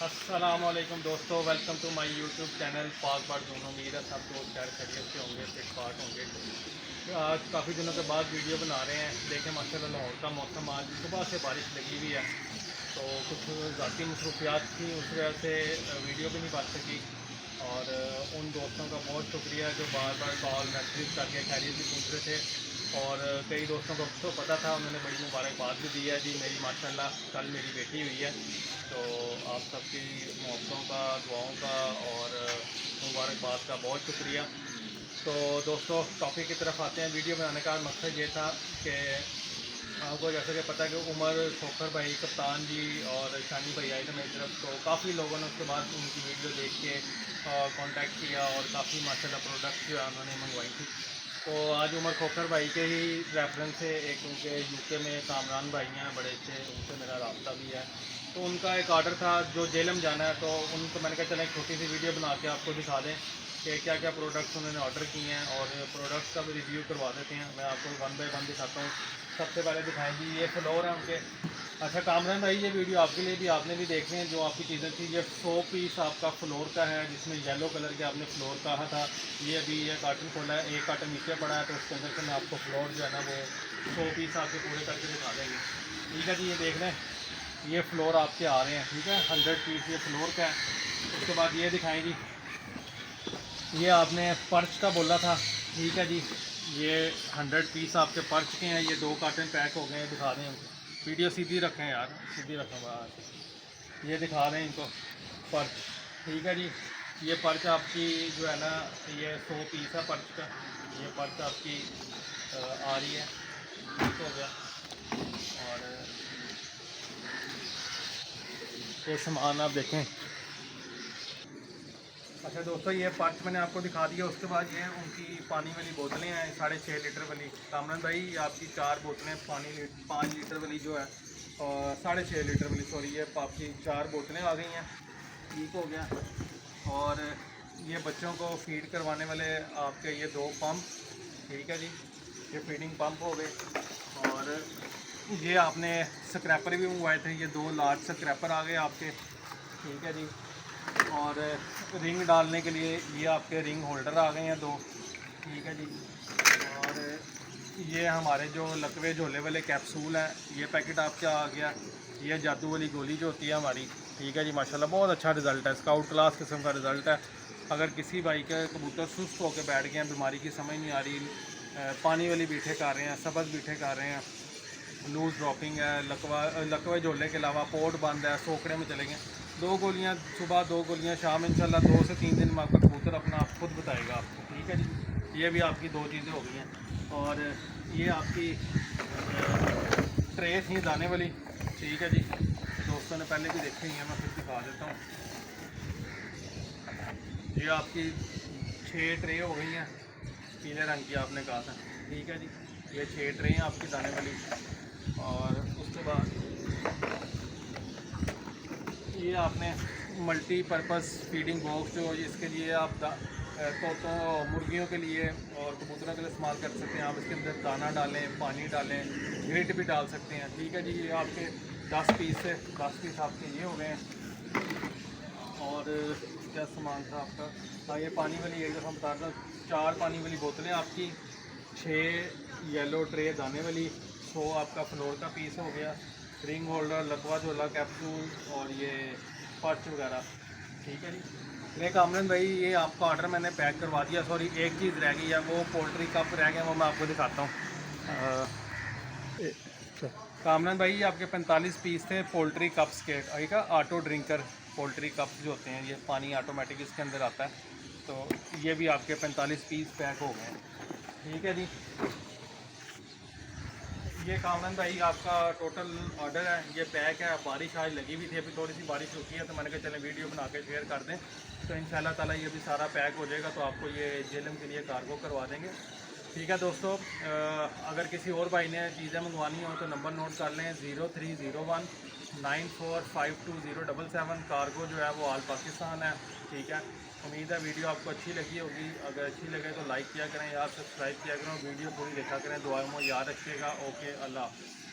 अस्सलामुअलैकुम दोस्तों, welcome to my YouTube channel पाक बार दोनों। उम्मीद है सब दोस्त खैर खैरियत से होंगे, फिट फाट होंगे। आज काफ़ी दिनों के बाद वीडियो बना रहे हैं। देखें माशाल्लाह लाहौर का मौसम आज सुबह से बारिश लगी हुई है, तो कुछ ज़ाती मसरूफियात थी, उस वजह से वीडियो भी नहीं बन सकी। और उन दोस्तों का बहुत शुक्रिया जो बार बार कॉल मैसेज करके खैरियत भी पूछ रहे थे। और कई दोस्तों को तो पता था, उन्होंने बड़ी मुबारकबाद भी दी है जी। मेरी माशाल्लाह कल मेरी बेटी हुई है, तो आप सबकी मोहब्बतों का, दुआओं का और मुबारकबाद का बहुत शुक्रिया। तो दोस्तों टॉपिक की तरफ आते हैं। वीडियो बनाने का मकसद ये था कि आपको जैसे कि पता है कि उमर खोखर भाई, कप्तान जी और शानी भाई आए थे मेरी तरफ, तो काफ़ी लोगों ने उसके बाद उनकी वीडियो देख के कांटेक्ट किया और काफ़ी माशाल्लाह प्रोडक्ट्स जो है उन्होंने मंगवाई थी। तो आज उमर खोखर भाई के ही रेफरेंस से एक उनके यूके में कामरान भाई हैं बड़े अच्छे, उनसे मेरा रब्ता भी है। तो उनका एक ऑर्डर था जो जेलम जाना है, तो उनको मैंने कहा चलें एक छोटी सी वीडियो बना के आपको दिखा दें कि क्या क्या प्रोडक्ट्स उन्होंने ऑर्डर किए हैं और प्रोडक्ट्स का भी रिव्यू करवा देते हैं। मैं आपको वन बाय वन दिखाता हूँ। सबसे पहले दिखाएंगी ये फ्लोर है उनके। अच्छा कामरान भाई, ये वीडियो आपके लिए भी, आपने भी देखनी है जो आपकी चीज़ें थी। ये 100 पीस आपका फ्लोर का है, जिसमें येलो कलर के आपने फ्लोर कहा था। ये अभी ये कार्टन खोला है, एक कार्टन नीचे पड़ा है, तो उसके अंदर से मैं आपको फ्लोर जो है ना वो 100 पीस आपके पूरे करके दिखा देंगे। ठीक है जी, ये देख लें, ये फ्लोर आपके आ रहे हैं। ठीक है, 100 पीस ये फ्लोर का है। उसके बाद ये दिखाएंगी, ये आपने पर्च का बोला था। ठीक है जी, ये 100 पीस आपके पर्च के हैं। ये 2 कार्टन पैक हो गए हैं, दिखा दें उनको। वीडियो सीधी रखें यार, सीधी रखें बाहर। ये दिखा रहे हैं इनको पर्च। ठीक है जी, ये पर्च आपकी जो है ना, ये 100 पीस है पर्च का। ये पर्च आपकी आ रही है, ठीक हो गया। और ये सामान आप देखें। अच्छा दोस्तों, ये पर्च मैंने आपको दिखा दिया। उसके बाद ये उनकी पानी वाली बोतलें हैं, 6.5 लीटर वाली। कामरान भाई आपकी 4 बोतलें पानी 5 लीटर वाली जो है, और 6.5 लीटर वाली, सॉरी, ये आपकी 4 बोतलें आ गई हैं। ठीक हो गया। और ये बच्चों को फीड करवाने वाले आपके ये 2 पंप। ठीक है जी, ये फीडिंग पंप हो गए। और ये आपने स्क्रैपर भी मंगवाए थे, ये 2 लार्ज स्क्रैपर आ गए आपके। ठीक है जी। और रिंग डालने के लिए ये आपके रिंग होल्डर आ गए हैं 2। ठीक है जी। और ये हमारे जो लकवे झोले वाले कैप्सूल हैं, ये पैकेट आपका आ गया। ये जादू वाली गोली जो होती है हमारी। ठीक है जी, माशाल्लाह बहुत अच्छा रिज़ल्ट है इसका, आउट क्लास किस्म का रिज़ल्ट है। अगर किसी भाई के कबूतर सुस्त होकर बैठ गए हैं, बीमारी की समझ नहीं आ रही, पानी वाली बीठे कर रहे हैं, सबक बीठे कर रहे हैं, लूज़ ड्रॉपिंग है, लकवा झोलने के अलावा पोर्ट बंद है, सोकड़े में चले गए, 2 गोलियां सुबह, 2 गोलियां शाम, इंशाल्लाह 2 से 3 दिन में आपका कबूतर अपना आप खुद बताएगा आपको। ठीक है जी, ये भी आपकी 2 चीज़ें हो गई हैं। और ये आपकी ट्रे थी दाने वाली। ठीक है जी, दोस्तों ने पहले भी देखी हैं, मैं फिर दिखा देता हूँ। ये आपकी 6 ट्रे हो गई हैं, पीले रंग की आपने कहा था। ठीक है जी, ये 6 ट्रे हैं आपकी दाने वाली। और उसके बाद ये आपने मल्टीपर्पज़ फीडिंग बॉक्स जो इसके लिए आप तोतों मुर्गियों के लिए और कबूतरों के लिए इस्तेमाल कर सकते हैं। आप इसके अंदर दाना डालें, पानी डालें, ग्रिट भी डाल सकते हैं। ठीक है जी, ये आपके 10 पीस से 10 पीस आपके ये हो गए हैं। और क्या सामान था आपका? हाँ, ये पानी वाली एक दफ़ा बता रहा हूँ, 4 पानी वाली बोतलें आपकी, 6 येलो ट्रे दाने वाली, 100 आपका फ्लोर का पीस हो गया, रिंग होल्डर, लकवा झोला कैप्सूल और ये पर्च वगैरह। ठीक है जी। मैं कामरान भाई, ये आपका ऑर्डर मैंने पैक करवा दिया। सॉरी, एक चीज़ रह गई है, वो पोल्ट्री कप रह गया, वो मैं आपको दिखाता हूँ। कामरान भाई, ये आपके 45 पीस थे पोल्ट्री कप्स के। ठीक है, ऑटो ड्रिंकर पोल्ट्री कप्स जो होते हैं, ये पानी ऑटोमेटिक इसके अंदर आता है। तो ये भी आपके 45 पीस पैक हो गए हैं। ठीक है जी, ये कामरान भाई आपका टोटल ऑर्डर है, ये पैक है। बारिश आज लगी हुई थी, अभी थोड़ी सी बारिश रुकी है, तो मैंने कहा चलें वीडियो बना के शेयर कर दें। तो इंशाल्लाह ताला ये भी सारा पैक हो जाएगा, तो आपको ये जेलम के लिए कार्गो करवा देंगे। ठीक है दोस्तों, अगर किसी और भाई ने चीज़ें मंगवानी हो तो नंबर नोट कर लें, 0301 94520777। कार्गो जो है वो ऑल पाकिस्तान है। ठीक है, उम्मीद है वीडियो आपको अच्छी लगी होगी। अगर अच्छी लगे तो लाइक किया करें यार, सब्सक्राइब किया करें, वीडियो पूरी देखा करें। दुआओं में याद रखिएगा। ओके, अल्लाह हाफ़िज़।